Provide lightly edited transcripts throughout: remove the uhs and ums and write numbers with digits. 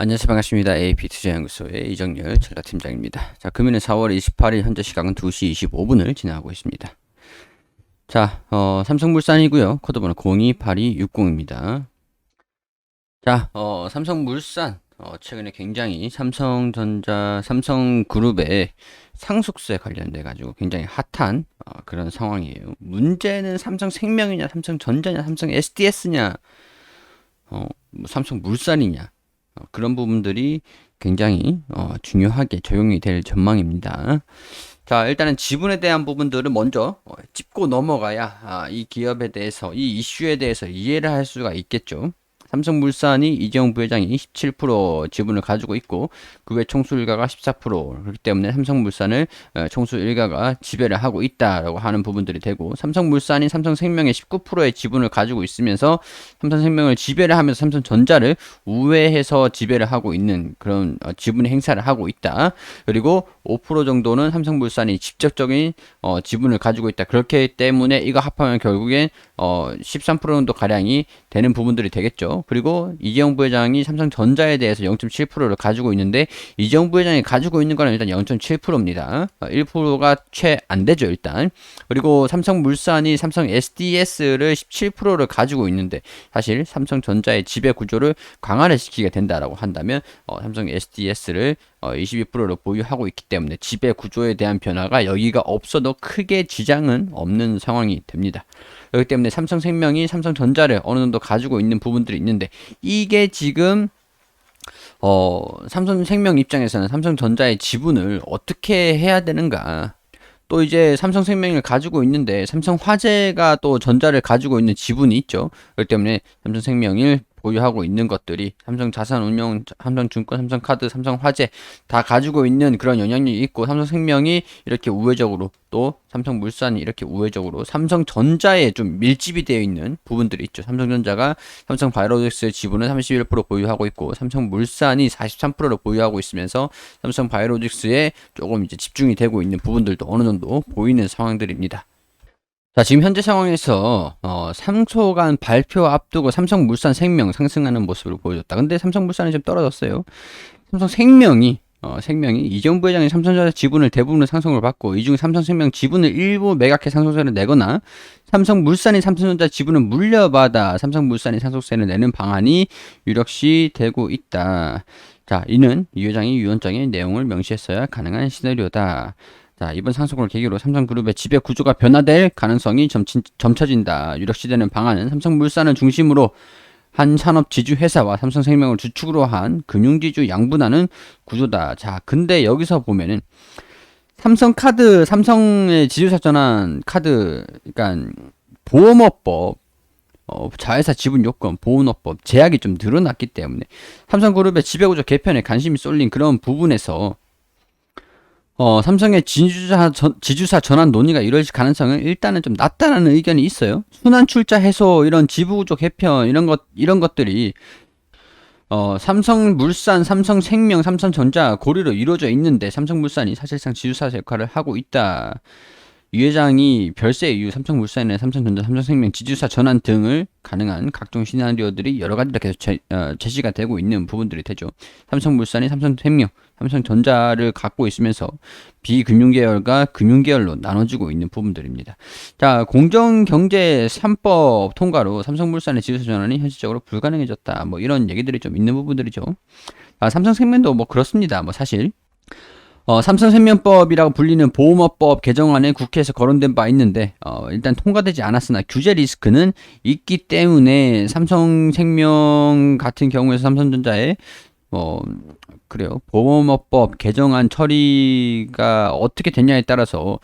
안녕하세요. 반갑습니다. AP투자연구소의 이정열 찰나팀장입니다. 자, 금일은 4월 28일 현재 시각은 2시 25분을 지나고 있습니다. 자, 삼성물산이고요. 코드번호 028260입니다. 자, 삼성물산 최근에 굉장히 삼성전자, 삼성그룹의 상속세 관련돼 가지고 굉장히 핫한 그런 상황이에요. 문제는 삼성생명이냐, 삼성전자냐, 삼성 SDS냐, 삼성물산이냐. 그런 부분들이 굉장히 중요하게 적용이 될 전망입니다. 자, 일단은 지분에 대한 부분들은 먼저 짚고 넘어가야 이 기업에 대해서, 이 이슈에 대해서 이해를 할 수가 있겠죠. 삼성물산이 이재용 부회장이 17% 지분을 가지고 있고 그 외 총수 일가가 14%, 그렇기 때문에 삼성물산을 총수 일가가 지배를 하고 있다라고 하는 부분들이 되고, 삼성물산이 삼성생명의 19%의 지분을 가지고 있으면서 삼성생명을 지배를 하면서 삼성전자를 우회해서 지배를 하고 있는 그런 지분의 행사를 하고 있다. 그리고 5% 정도는 삼성물산이 직접적인 지분을 가지고 있다. 그렇기 때문에 이거 합하면 결국엔 13% 정도 가량이 되는 부분들이 되겠죠. 그리고 이재용 부회장이 삼성전자에 대해서 0.7%를 가지고 있는데, 이재용 부회장이 가지고 있는 거는 일단 0.7%입니다. 1%가 채 안 되죠, 일단. 그리고 삼성물산이 삼성 SDS를 17%를 가지고 있는데, 사실 삼성전자의 지배 구조를 강화를 시키게 된다라고 한다면 삼성 SDS를 22%를 보유하고 있기 때문에 지배 구조에 대한 변화가 여기가 없어도 크게 지장은 없는 상황이 됩니다. 그렇기 때문에 삼성생명이 삼성전자를 어느 정도 가지고 있는 부분들이 있는데, 이게 지금 삼성생명 입장에서는 삼성전자의 지분을 어떻게 해야 되는가. 또 이제 삼성생명을 가지고 있는데 삼성화재가 또 전자를 가지고 있는 지분이 있죠. 그렇기 때문에 삼성생명을 보유하고 있는 것들이 삼성자산운용, 삼성증권, 삼성카드, 삼성화재 다 가지고 있는 그런 영향력이 있고, 삼성생명이 이렇게 우회적으로, 또 삼성물산이 이렇게 우회적으로 삼성전자에 좀 밀집이 되어 있는 부분들이 있죠. 삼성전자가 삼성바이오로직스의 지분을 31% 보유하고 있고 삼성물산이 43%를 보유하고 있으면서 삼성바이오로직스에 조금 이제 집중이 되고 있는 부분들도 어느 정도 보이는 상황들입니다. 자, 지금 현재 상황에서 상소간 발표 앞두고 삼성물산 생명 상승하는 모습을 보여줬다. 근데 삼성물산이 좀 떨어졌어요. 생명이 이재용 부회장이 삼성전자 지분을 대부분을 상속을 받고, 이 중 삼성생명 지분을 일부 매각해 상속세를 내거나 삼성물산이 삼성전자 지분을 물려받아 삼성물산이 상속세를 내는 방안이 유력시 되고 있다. 자, 이는 이 회장이 위원장의 내용을 명시했어야 가능한 시나리오다. 자, 이번 상속을 계기로 삼성그룹의 지배 구조가 변화될 가능성이 점쳐진다. 유력시되는 방안은 삼성물산을 중심으로 한 산업 지주 회사와 삼성생명을 주축으로 한 금융지주 양분하는 구조다. 자, 근데 여기서 보면은 삼성카드, 삼성의 지주사 전환 카드, 그러니까 보험업법, 자회사 지분 요건, 보험업법 제약이 좀 늘어났기 때문에 삼성그룹의 지배구조 개편에 관심이 쏠린 그런 부분에서 삼성의 지주사 전환 논의가 이루어질 가능성은 일단은 좀 낮다라는 의견이 있어요. 순환 출자 해소, 이런 지부구조 개편, 이런 것들이 삼성물산, 삼성생명, 삼성전자 고리로 이루어져 있는데, 삼성물산이 사실상 지주사 역할을 하고 있다. 이 회장이 별세 이후 삼성물산이나 삼성전자, 삼성생명 지주사 전환 등을 가능한 각종 시나리오들이 여러 가지로 계속 제시가 되고 있는 부분들이 되죠. 삼성물산이 삼성생명, 삼성전자를 갖고 있으면서 비금융계열과 금융계열로 나눠지고 있는 부분들입니다. 자, 공정경제 3법 통과로 삼성물산의 지주사 전환이 현실적으로 불가능해졌다. 뭐 이런 얘기들이 좀 있는 부분들이죠. 삼성생명도 뭐 그렇습니다. 뭐 사실 삼성생명법이라고 불리는 보험업법 개정안에 국회에서 거론된 바 있는데, 일단 통과되지 않았으나 규제 리스크는 있기 때문에 삼성생명 같은 경우에서 삼성전자에 그래요, 보험업법 개정안 처리가 어떻게 되냐에 따라서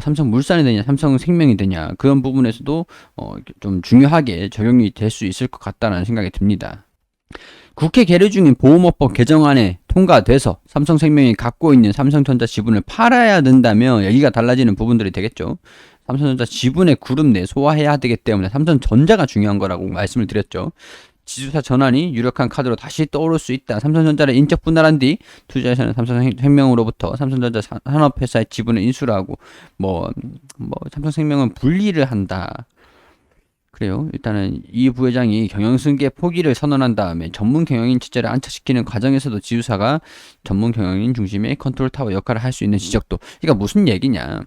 삼성물산이 되냐 삼성생명이 되냐, 그런 부분에서도 좀 중요하게 적용이 될 수 있을 것 같다는 생각이 듭니다. 국회 계류 중인 보험업법 개정안에 통과돼서 삼성생명이 갖고 있는 삼성전자 지분을 팔아야 된다면 여기가 달라지는 부분들이 되겠죠. 삼성전자 지분의 그룹 내 소화해야 되기 때문에 삼성전자가 중요한 거라고 말씀을 드렸죠. 지주사 전환이 유력한 카드로 다시 떠오를 수 있다. 삼성전자를 인적 분할한 뒤 투자회사는 삼성생명으로부터 삼성전자 산업회사의 지분을 인수를 하고, 삼성생명은 분리를 한다. 그래요. 일단은 이 부회장이 경영승계 포기를 선언한 다음에 전문 경영인 체제를 안착시키는 과정에서도 지주사가 전문 경영인 중심의 컨트롤 타워 역할을 할 수 있는 지적도. 그러니까 무슨 얘기냐?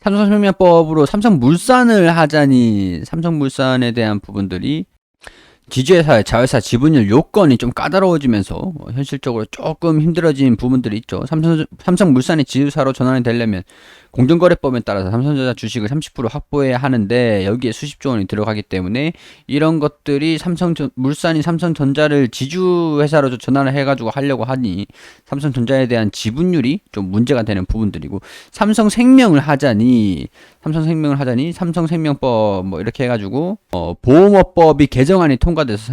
삼성생명법으로 삼성물산을 하자니 삼성물산에 대한 부분들이 지주회사의 자회사 지분율 요건이 좀 까다로워지면서 현실적으로 조금 힘들어진 부분들이 있죠. 삼성물산이 지주사로 전환이 되려면 공정거래법에 따라서 삼성전자 주식을 30% 확보해야 하는데 여기에 수십조 원이 들어가기 때문에 이런 것들이 물산이 삼성전자를 지주회사로 전환을 해가지고 하려고 하니 삼성전자에 대한 지분율이 좀 문제가 되는 부분들이고 삼성생명을 하자니 삼성생명법 뭐 이렇게 해가지고 보험업법이 개정안이 통과돼서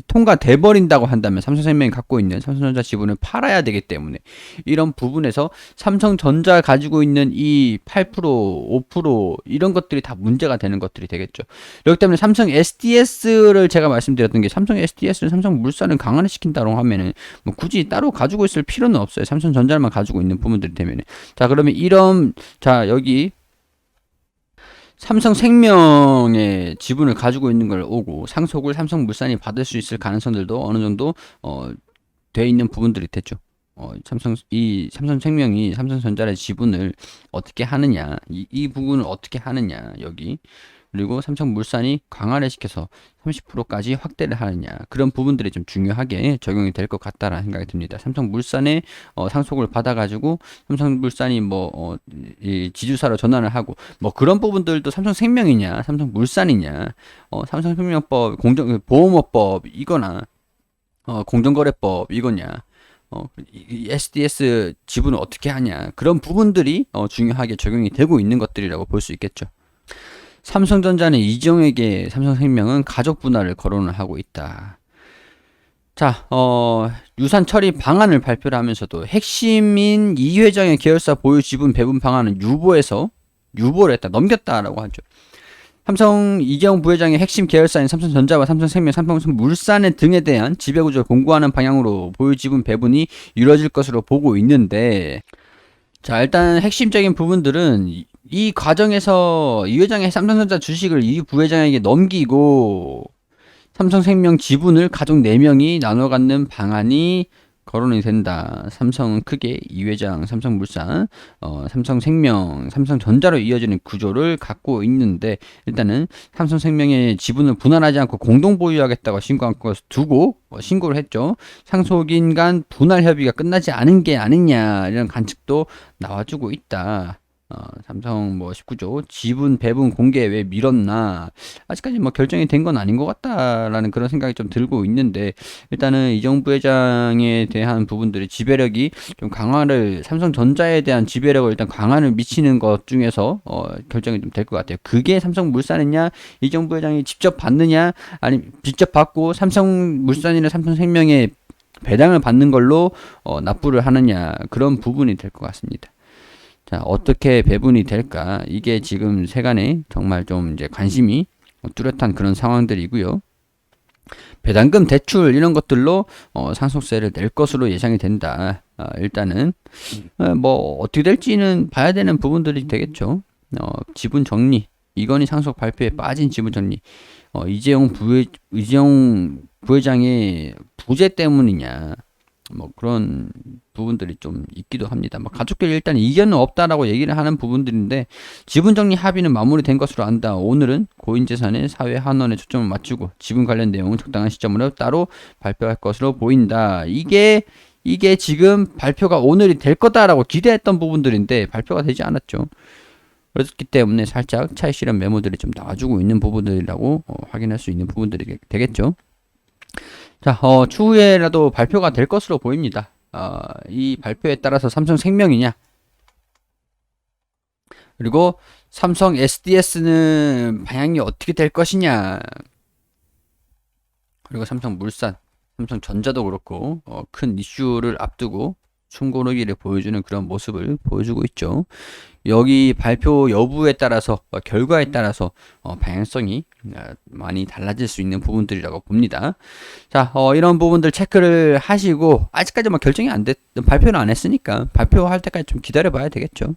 통과돼 버린다고 한다면 삼성생명이 갖고 있는 삼성전자 지분을 팔아야 되기 때문에 이런 부분에서 삼성전자 가지고 있는 이 8%, 5% 이런 것들이 다 문제가 되는 것들이 되겠죠. 그렇기 때문에 삼성 SDS를 제가 말씀드렸던 게 삼성 SDS를 삼성물산을 강화를 시킨다고 하면은 뭐 굳이 따로 가지고 있을 필요는 없어요. 삼성전자만 가지고 있는 부분들이 되면은. 자, 그러면 여기 삼성생명의 지분을 가지고 있는 걸 오고 상속을 삼성물산이 받을 수 있을 가능성들도 어느 정도 돼 있는 부분들이 됐죠. 삼성생명이 삼성전자의 지분을 어떻게 하느냐, 이 부분을 어떻게 하느냐, 여기. 그리고 삼성물산이 강화를 시켜서 30%까지 확대를 하느냐. 그런 부분들이 좀 중요하게 적용이 될 것 같다라는 생각이 듭니다. 삼성물산의 상속을 받아가지고 삼성물산이 이 지주사로 전환을 하고 뭐 그런 부분들도 삼성생명이냐, 삼성물산이냐, 삼성생명법, 보험업법 이거나 공정거래법 이거냐. 이 SDS 지분을 어떻게 하냐 그런 부분들이 중요하게 적용이 되고 있는 것들이라고 볼 수 있겠죠. 삼성전자는 이재용에게 삼성생명은 가족 분할을 거론을 하고 있다. 자, 유산 처리 방안을 발표를 하면서도 핵심인 이 회장의 계열사 보유 지분 배분 방안은 유보를 했다, 넘겼다라고 하죠. 이재용 부회장의 핵심 계열사인 삼성전자와 삼성생명, 삼성물산 등에 대한 지배구조를 공고하는 방향으로 보유 지분 배분이 이루어질 것으로 보고 있는데, 자, 일단 핵심적인 부분들은 이 과정에서 이 회장의 삼성전자 주식을 이 부회장에게 넘기고 삼성생명 지분을 가족 4명이 나눠 갖는 방안이 거론이 된다. 삼성은 크게 이 회장, 삼성물산, 삼성생명, 삼성전자로 이어지는 구조를 갖고 있는데 일단은 삼성생명의 지분을 분할하지 않고 공동 보유하겠다고 신고한 것을 두고 신고를 했죠. 상속인 간 분할 협의가 끝나지 않은 게 아니냐 이런 관측도 나와주고 있다. 삼성 19조 지분 배분 공개 왜 미뤘나 아직까지 결정이 된 건 아닌 것 같다라는 그런 생각이 좀 들고 있는데 일단은 이정 부회장에 대한 부분들이 지배력이 좀 삼성전자에 대한 지배력을 일단 강화를 미치는 것 중에서 결정이 좀 될 것 같아요. 그게 삼성물산이냐 이정 부회장이 직접 받느냐 아니면 직접 받고 삼성물산이나 삼성생명에 배당을 받는 걸로 납부를 하느냐 그런 부분이 될 것 같습니다. 자, 어떻게 배분이 될까? 이게 지금 세간에 정말 좀 이제 관심이 뚜렷한 그런 상황들이고요. 배당금 대출 이런 것들로 상속세를 낼 것으로 예상이 된다. 일단은 어떻게 될지는 봐야 되는 부분들이 되겠죠. 지분 정리, 이건희 상속 발표에 빠진 지분 정리, 이재용 부회장의 부재 때문이냐. 그런 부분들이 좀 있기도 합니다. 가족끼리 일단 이견은 없다라고 얘기를 하는 부분들인데 지분정리 합의는 마무리된 것으로 안다. 오늘은 고인재산의 사회 환원에 초점을 맞추고 지분 관련 내용은 적당한 시점으로 따로 발표할 것으로 보인다. 이게 지금 발표가 오늘이 될 거다라고 기대했던 부분들인데 발표가 되지 않았죠. 그렇기 때문에 살짝 차익 실현 메모들이 좀 나와주고 있는 부분들이라고 확인할 수 있는 부분들이 되겠죠. 자, 추후에라도 발표가 될 것으로 보입니다. 이 발표에 따라서 삼성생명이냐, 그리고 삼성 SDS는 방향이 어떻게 될 것이냐, 그리고 삼성물산, 삼성전자도 그렇고, 큰 이슈를 앞두고 숨고르기를 보여주는 그런 모습을 보여주고 있죠. 여기 발표 여부에 따라서 결과에 따라서 방향성이 많이 달라질 수 있는 부분들이라고 봅니다. 자, 이런 부분들 체크를 하시고 아직까지 결정이 안 됐, 발표는 안 했으니까 발표할 때까지 좀 기다려 봐야 되겠죠.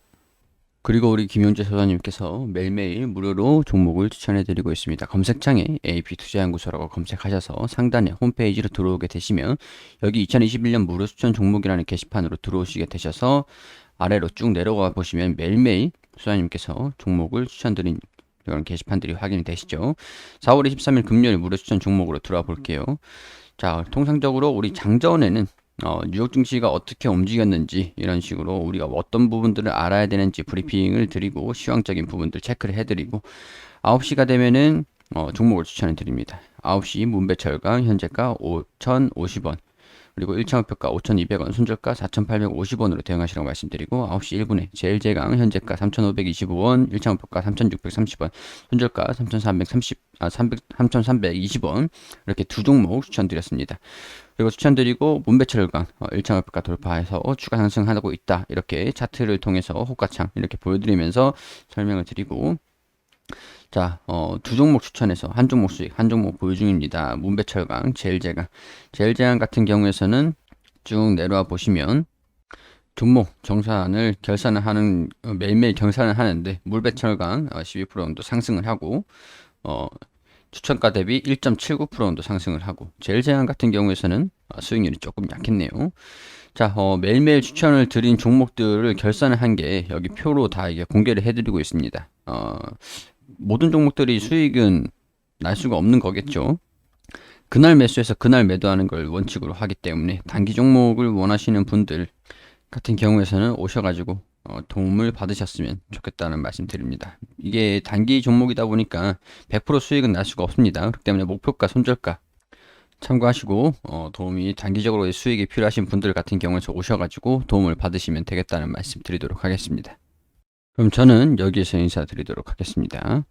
그리고 우리 김용재 소장님께서 매일매일 무료로 종목을 추천해드리고 있습니다. 검색창에 AP투자연구소라고 검색하셔서 상단에 홈페이지로 들어오게 되시면 여기 2021년 무료 추천 종목이라는 게시판으로 들어오시게 되셔서 아래로 쭉 내려가 보시면 매일매일 소장님께서 종목을 추천드린 이런 게시판들이 확인이 되시죠. 4월 23일 금요일 무료 추천 종목으로 들어와 볼게요. 자, 통상적으로 우리 장전에는 뉴욕 증시가 어떻게 움직였는지 이런 식으로 우리가 어떤 부분들을 알아야 되는지 브리핑을 드리고 시황적인 부분들 체크를 해드리고 9시가 되면은 종목을 추천해 드립니다. 9시 문배철강 현재가 5,050원 그리고 1차 목표가 5,200원, 손절가 4,850원으로 대응하시라고 말씀드리고 9시 1분에 제일제강 현재가 3,525원, 1차 목표가 3,630원, 손절가 3,320원 이렇게 두 종목 추천드렸습니다. 그리고 추천드리고 문배철강 1차 목표가 돌파해서 추가 상승하고 있다 이렇게 차트를 통해서 호가창 이렇게 보여드리면서 설명을 드리고 자, 두 종목 추천해서 한 종목 수익, 한 종목 보유 중입니다. 문배철강, 제일제강 같은 경우에서는 쭉 내려와 보시면 종목 정산을 결산을 하는 매일매일 결산을 하는데 문배철강 12% 정도 상승을 하고 추천가 대비 1.79% 정도 상승을 하고 제일제강 같은 경우에서는 수익률이 조금 약했네요. 자, 매일매일 추천을 드린 종목들을 결산을 한 게 여기 표로 다 이게 공개를 해드리고 있습니다. 모든 종목들이 수익은 날 수가 없는 거겠죠. 그날 매수해서 그날 매도하는 걸 원칙으로 하기 때문에 단기 종목을 원하시는 분들 같은 경우에서는 오셔가지고 도움을 받으셨으면 좋겠다는 말씀 드립니다. 이게 단기 종목이다 보니까 100% 수익은 날 수가 없습니다. 그렇기 때문에 목표가, 손절가 참고하시고 도움이 단기적으로 수익이 필요하신 분들 같은 경우에서 오셔가지고 도움을 받으시면 되겠다는 말씀 드리도록 하겠습니다. 그럼 저는 여기에서 인사드리도록 하겠습니다.